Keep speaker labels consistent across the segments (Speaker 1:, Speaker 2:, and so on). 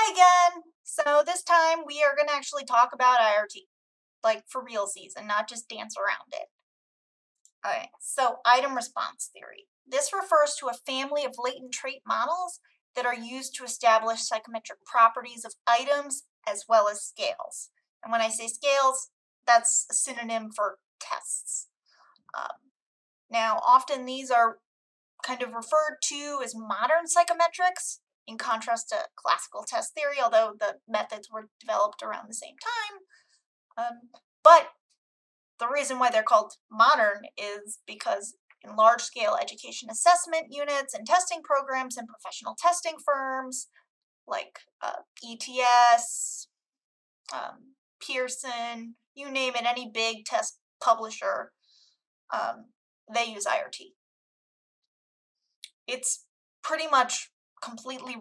Speaker 1: Hi again. So this time we are going to actually talk about IRT, like for realsies and not just dance around it. Okay, so item response theory. This refers to a family of latent trait models that are used to establish psychometric properties of items as well as scales. And when I say scales, that's a synonym for tests. Now, often these are kind of referred to as modern psychometrics, in contrast to classical test theory, although the methods were developed around the same time. But the reason why they're called modern is because in large-scale education assessment units and testing programs and professional testing firms like ETS, Pearson, you name it, any big test publisher, they use IRT. It's pretty much completely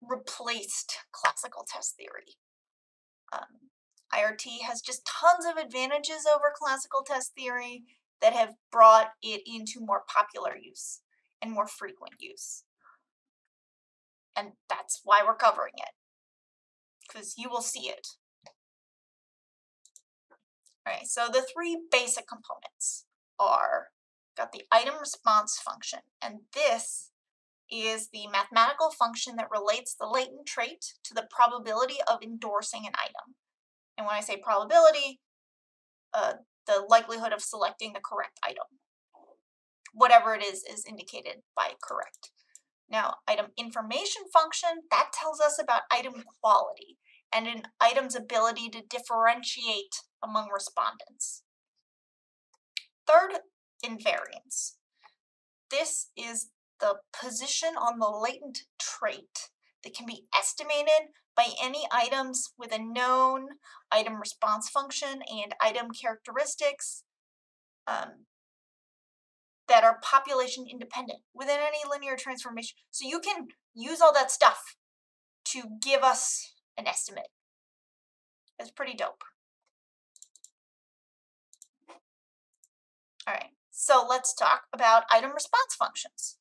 Speaker 1: replaced classical test theory. IRT has just tons of advantages over classical test theory that have brought it into more popular use and more frequent use. And that's why we're covering it, because you will see it. All right, so the three basic components are, got the item response function, and this is the mathematical function that relates the latent trait to the probability of endorsing an item. And when I say probability, the likelihood of selecting the correct item. Whatever it is indicated by correct. Now, item information function, that tells us about item quality and an item's ability to differentiate among respondents. Third, invariance. This is the position on the latent trait that can be estimated by any items with a known item response function and item characteristics that are population independent within any linear transformation. So you can use all that stuff to give us an estimate. It's pretty dope. All right, so let's talk about item response functions.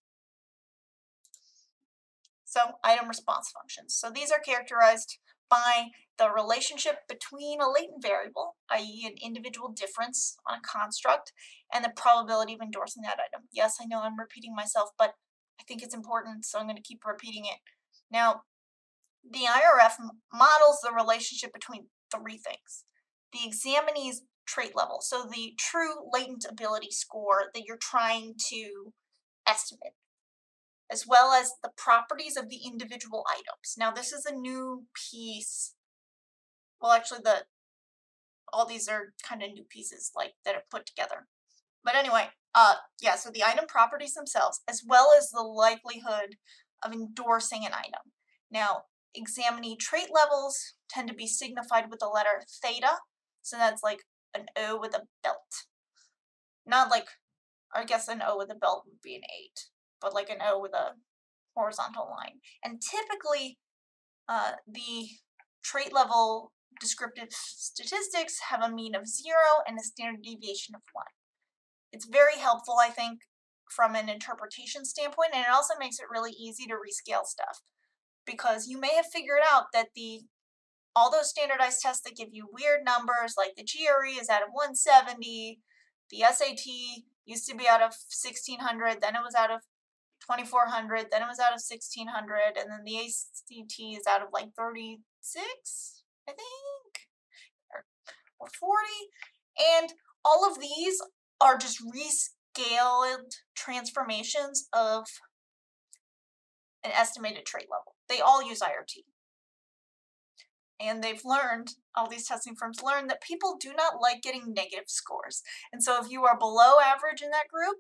Speaker 1: So item response functions. So these are characterized by the relationship between a latent variable, i.e. an individual difference on a construct, and the probability of endorsing that item. Yes, I know I'm repeating myself, but I think it's important, so I'm going to keep repeating it. Now, the IRF models the relationship between three things. The examinee's trait level, so the true latent ability score that you're trying to estimate, as well as the properties of the individual items. Now, this is a new piece. Well, actually, all these are kind of new pieces like that are put together. But anyway, yeah, so the item properties themselves, as well as the likelihood of endorsing an item. Now, examinee trait levels tend to be signified with the letter theta, so that's like an O with a belt. Not like, I guess an O with a belt would be an 8. But like an O with a horizontal line. And typically, the trait level descriptive statistics have a mean of 0 and a standard deviation of 1. It's very helpful, I think, from an interpretation standpoint, and it also makes it really easy to rescale stuff. Because you may have figured out that all those standardized tests that give you weird numbers, like the GRE is out of 170, the SAT used to be out of 1600, then it was out of 2400, then it was out of 1600, and then the ACT is out of like 36, I think, or 40. And all of these are just rescaled transformations of an estimated trait level. They all use IRT. And they've learned, all these testing firms learned, that people do not like getting negative scores. And so if you are below average in that group,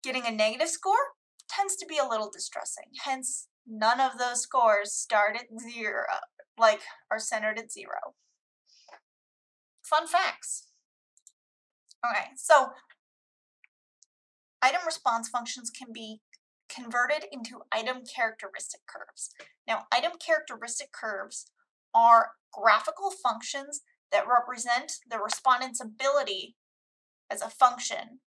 Speaker 1: getting a negative score tends to be a little distressing. Hence, none of those scores start at 0, like are centered at 0. Fun facts. Okay, so item response functions can be converted into item characteristic curves. Now, item characteristic curves are graphical functions that represent the respondent's ability as a function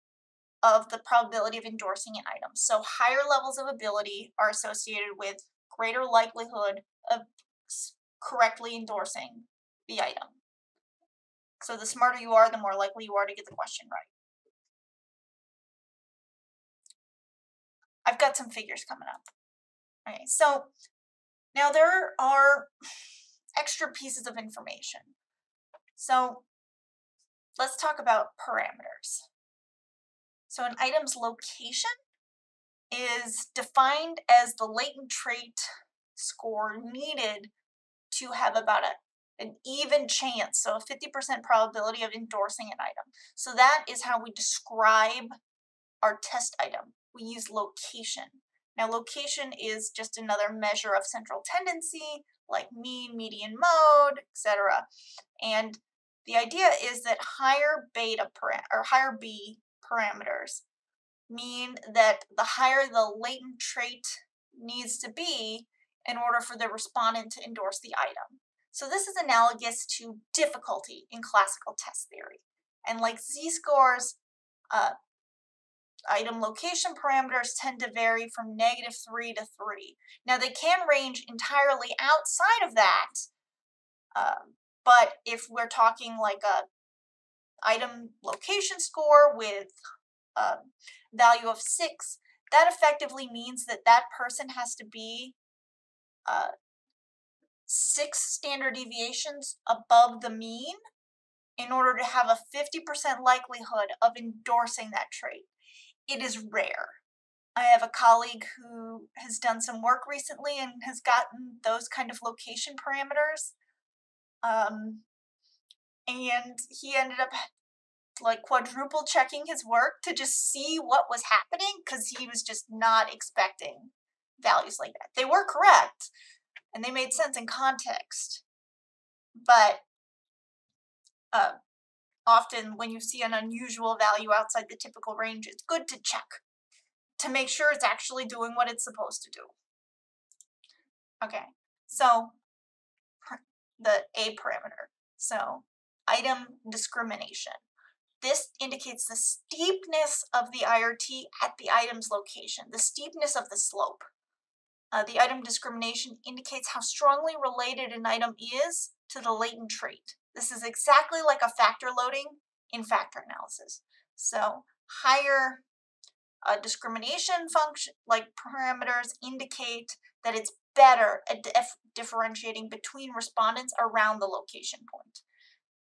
Speaker 1: of the probability of endorsing an item. So higher levels of ability are associated with greater likelihood of correctly endorsing the item. So the smarter you are, the more likely you are to get the question right. I've got some figures coming up. Okay, so now there are extra pieces of information. So let's talk about parameters. So an item's location is defined as the latent trait score needed to have about an even chance, so a 50% probability of endorsing an item. So that is how we describe our test item. We use location. Now location is just another measure of central tendency, like mean, median, mode, etc. And the idea is that higher B parameters mean that the higher the latent trait needs to be in order for the respondent to endorse the item. So this is analogous to difficulty in classical test theory. And like z-scores, item location parameters tend to vary from -3 to 3. Now they can range entirely outside of that, but if we're talking like a item location score with a value of 6, that effectively means that that person has to be 6 standard deviations above the mean in order to have a 50% likelihood of endorsing that trait. It is rare. I have a colleague who has done some work recently and has gotten those kind of location parameters. And he ended up like quadruple checking his work to just see what was happening because he was just not expecting values like that. They were correct and they made sense in context, but often when you see an unusual value outside the typical range, it's good to check to make sure it's actually doing what it's supposed to do. Okay, so the A parameter, so item discrimination. This indicates the steepness of the IRT at the item's location, the steepness of the slope. The item discrimination indicates how strongly related an item is to the latent trait. This is exactly like a factor loading in factor analysis. So higher discrimination function, like parameters, indicate that it's better at differentiating between respondents around the location point.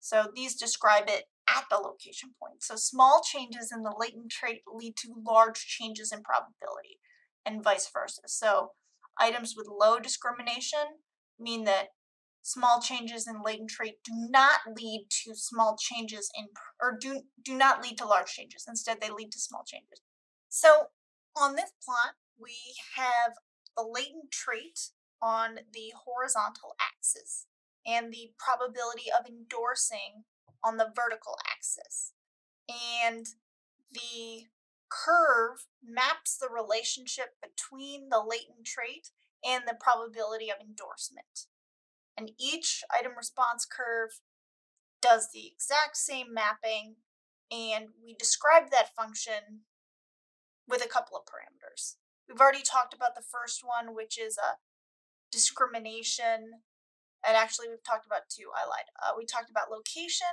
Speaker 1: So these describe it at the location point. So small changes in the latent trait lead to large changes in probability and vice versa. So items with low discrimination mean that small changes in latent trait do not lead to small changes in, or do not lead to large changes. Instead, they lead to small changes. So on this plot, we have the latent trait on the horizontal axis and the probability of endorsing on the vertical axis. And the curve maps the relationship between the latent trait and the probability of endorsement. And each item response curve does the exact same mapping, and we describe that function with a couple of parameters. We've already talked about the first one, which is a discrimination. And actually, we've talked about two. I lied. We talked about location,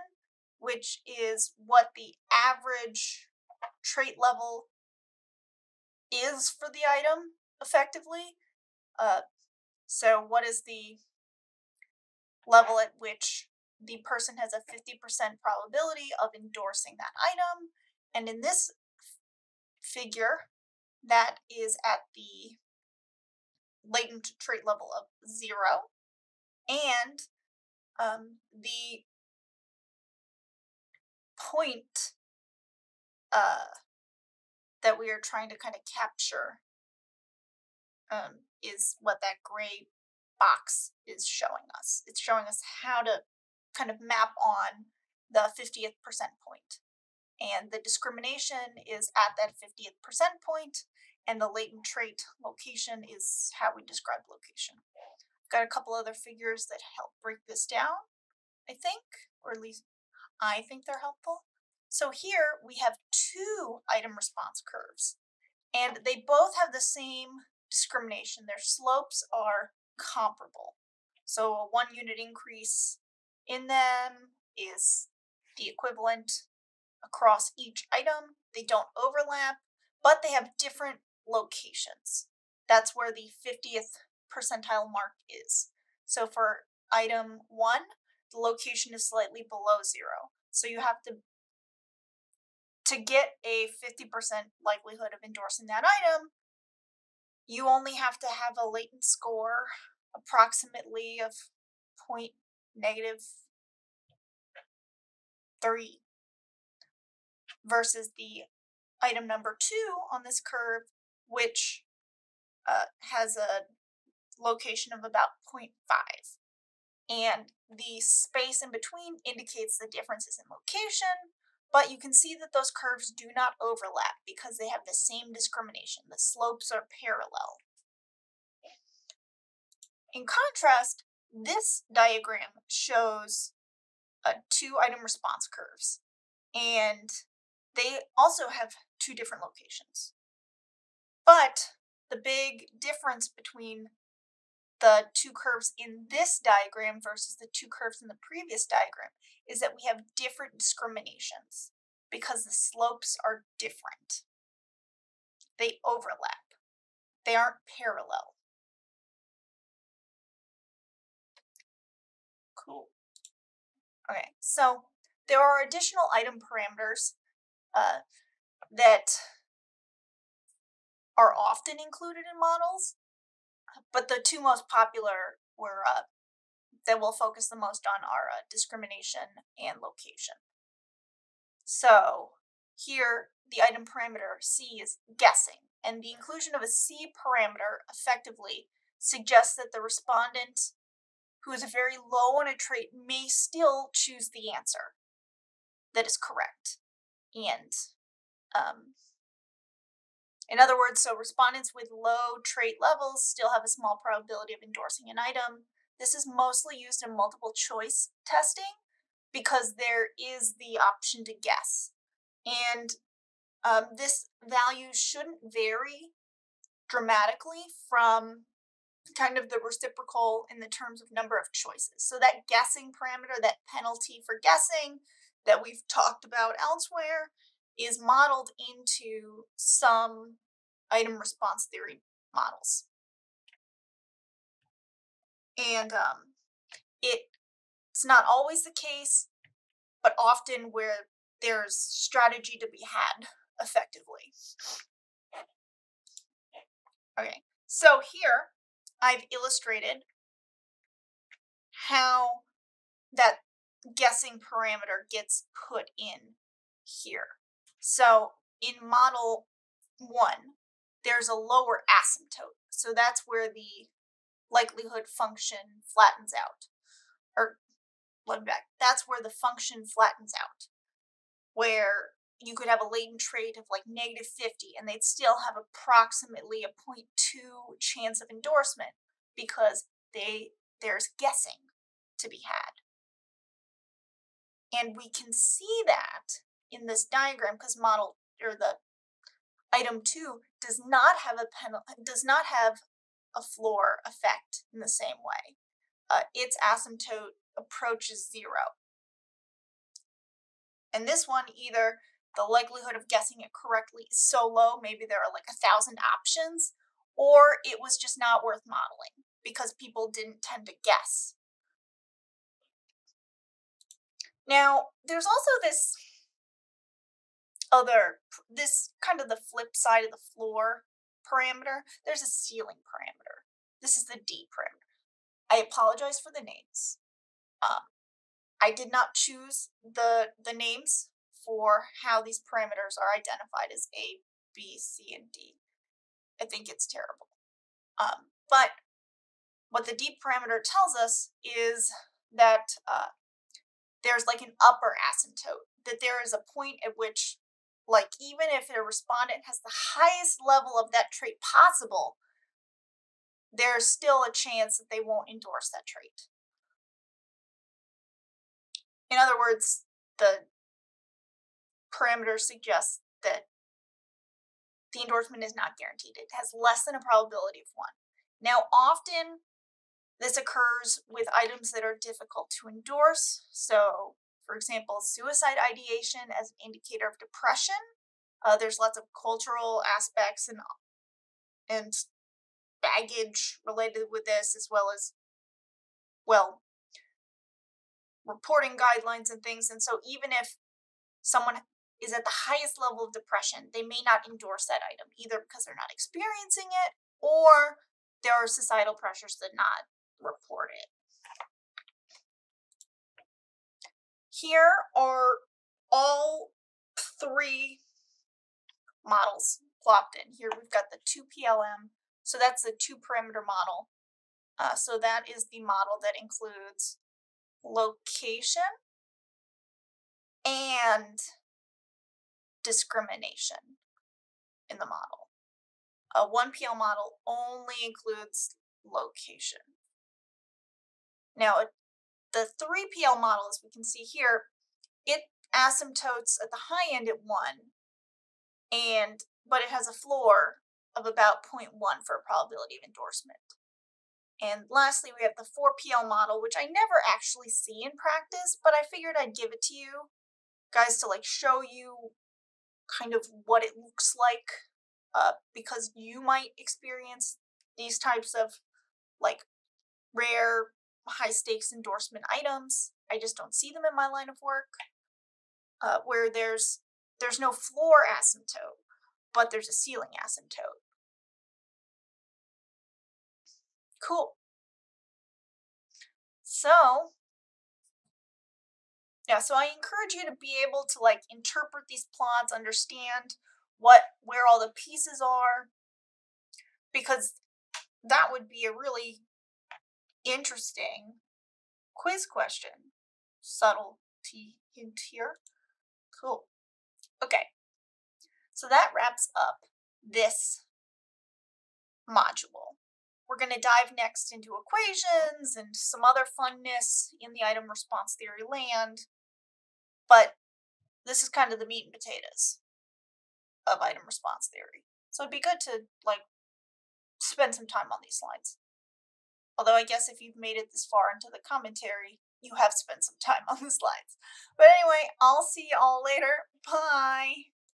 Speaker 1: which is what the average trait level is for the item, effectively. So what is the level at which the person has a 50% probability of endorsing that item? And in this figure, that is at the latent trait level of 0. And the point that we are trying to kind of capture is what that gray box is showing us. It's showing us how to kind of map on the 50th percent point. And the discrimination is at that 50th percent point, and the latent trait location is how we describe location. I've got a couple other figures that help break this down, I think, or at least I think they're helpful. So here we have two item response curves, and they both have the same discrimination. Their slopes are comparable. So a 1 unit increase in them is the equivalent across each item. They don't overlap, but they have different locations. That's where the 50th percentile mark is. So for item 1, the location is slightly below 0. So you have to get a 50% likelihood of endorsing that item, you only have to have a latent score approximately of -3 versus the item number 2 on this curve, which has a location of about 0.5. And the space in between indicates the differences in location, but you can see that those curves do not overlap because they have the same discrimination. The slopes are parallel. In contrast, this diagram shows 2 item response curves, and they also have 2 different locations. But the big difference between the 2 curves in this diagram versus the 2 curves in the previous diagram is that we have different discriminations because the slopes are different. They overlap. They aren't parallel. Cool. Okay, so there are additional item parameters that are often included in models, but the 2 most popular were that we'll focus the most on are discrimination and location. So here, the item parameter C is guessing, and the inclusion of a C parameter effectively suggests that the respondent who is very low on a trait may still choose the answer that is correct. And in other words, so respondents with low trait levels still have a small probability of endorsing an item. This is mostly used in multiple choice testing because there is the option to guess. And this value shouldn't vary dramatically from kind of the reciprocal in the terms of number of choices. So that guessing parameter, that penalty for guessing that we've talked about elsewhere, is modeled into some item response theory models. And it's not always the case, but often where there's strategy to be had effectively. Okay, so here I've illustrated how that guessing parameter gets put in here. So in model 1, there's a lower asymptote. So that's where the likelihood function flattens out. Or let me back. That's where the function flattens out. Where you could have a latent trait of like -50 and they'd still have approximately a 0.2 chance of endorsement because there's guessing to be had. And we can see that in this diagram because model or the item 2 does not have a floor effect in the same way. Its asymptote approaches 0. And this one, either the likelihood of guessing it correctly is so low, maybe there are like 1,000 options, or it was just not worth modeling because people didn't tend to guess. Now, there's also this kind of the flip side of the floor parameter. There's a ceiling parameter. This is the D parameter. I apologize for the names. I did not choose the names for how these parameters are identified as A, B, C, and D. I think it's terrible. But what the D parameter tells us is that there's like an upper asymptote, that there is a point at which, like, even if a respondent has the highest level of that trait possible, there's still a chance that they won't endorse that trait. In other words, the parameter suggests that the endorsement is not guaranteed. It has less than a probability of 1. Now, often This occurs with items that are difficult to endorse. So, for example, suicide ideation as an indicator of depression. There's lots of cultural aspects and baggage related with this, as well as, well, reporting guidelines and things. And so, even if someone is at the highest level of depression, they may not endorse that item, either because they're not experiencing it or there are societal pressures to not report it. Here are all three models plopped in. Here we've got the 2PLM, so that's the 2-parameter model. So that is the model that includes location and discrimination in the model. A 1PL model only includes location. Now, the 3PL model, as we can see here, it asymptotes at the high end at 1, but it has a floor of about 0.1 for a probability of endorsement. And lastly, we have the 4PL model, which I never actually see in practice, but I figured I'd give it to you guys to show you kind of what it looks like, because you might experience these types of rare high stakes endorsement items. I just don't see them in my line of work, where there's no floor asymptote, but there's a ceiling asymptote. Cool. So I encourage you to be able to interpret these plots, understand where all the pieces are, because that would be a really interesting quiz question. Subtlety hint here. Cool. Okay. So that wraps up this module. We're going to dive next into equations and some other funness in the item response theory land, but this is kind of the meat and potatoes of item response theory. So it'd be good to spend some time on these slides. Although I guess if you've made it this far into the commentary, you have spent some time on the slides. But anyway, I'll see you all later. Bye!